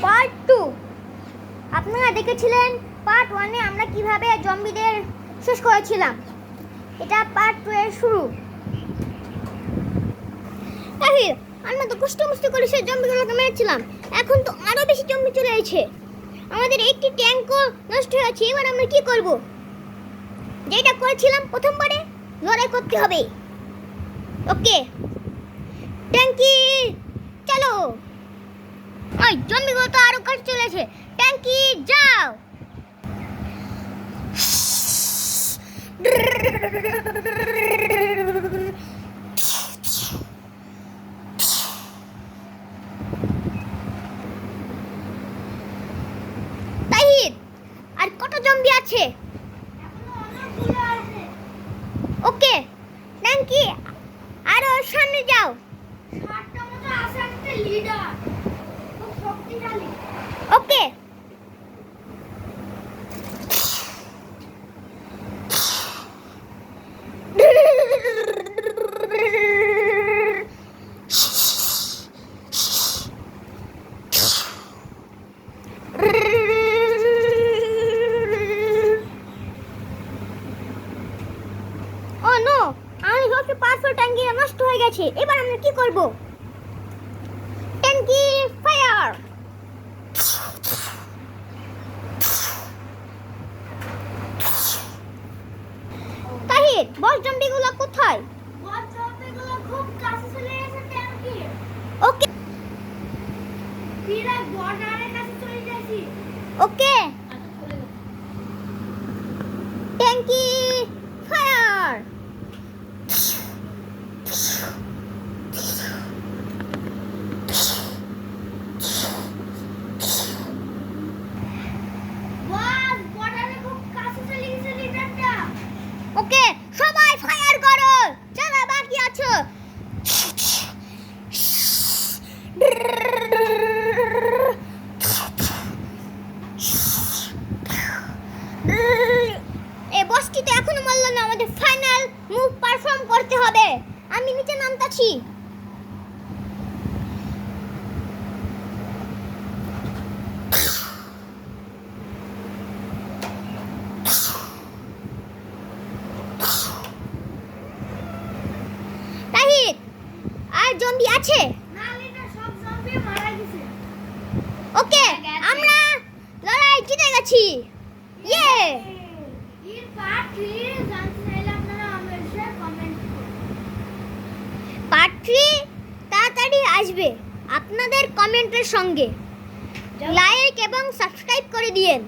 Part 2। আপনারা দেখেছিলেন part 1-এ আমরা কিভাবে জম্বিদের শেষ করেছিলাম। এটা পার্ট 2 এর শুরু। আমরা তো কষ্ট করে সেই জম্বিগুলোকে মেরেছিলাম। এখন তো আরো বেশি জম্বি চলে এসেছে। আমাদের একটি ট্যাঙ্কও নষ্ট হয়েছে। এবার আমরা কি করব? যেটা করেছিলাম প্রথমবারে, লড়াই করতে হবে। ওকে, ট্যাঙ্কি চলো। ওই জম্বিগুলো তো আরো কাছে চলেছে। ট্যাঙ্কি যাও। তাহিদ, আর কত জম্বি আছে? ওকে, ট্যাঙ্কি আরো সামনে যাও। ওকে, ট্যাঙ্কি নষ্ট হয়ে গেছে। এবার আমরা কি করব? ট্যাঙ্কি ফায়ার। তাহিদ, বস জম্বিগুলো কোথায়? বস জম্বিগুলো খুব কাছে চলে এসেছে ট্যাঙ্কি। ওকে, পুরো বর্ডারের কাছে চলে যাচ্ছি। ওকে, ট্যাঙ্কি ফায়ার। ওকে, সবাই ফায়ার করো। যারা বাকি আছো, এই বসটি তো এখনো মারলো না। আমাদের ফাইনাল মুভ পারফর্ম করতে হবে। আমি নিচে নামতাছি। তাহিদ, আর জম্বি আছে? না, এটা সব জম্বি মারা গেছে। ওকে, আমরা লড়াই জিতে গেছি। ইয়ে! এর পার্ট 3 জানতে চাইলে আপনারা আমাদের কমেন্ট করুন। পার্ট 3 তাড়াতাড়ি আসবে আপনাদের কমেন্টের সঙ্গে। লাইক এবং সাবস্ক্রাইব করে দিয়েন।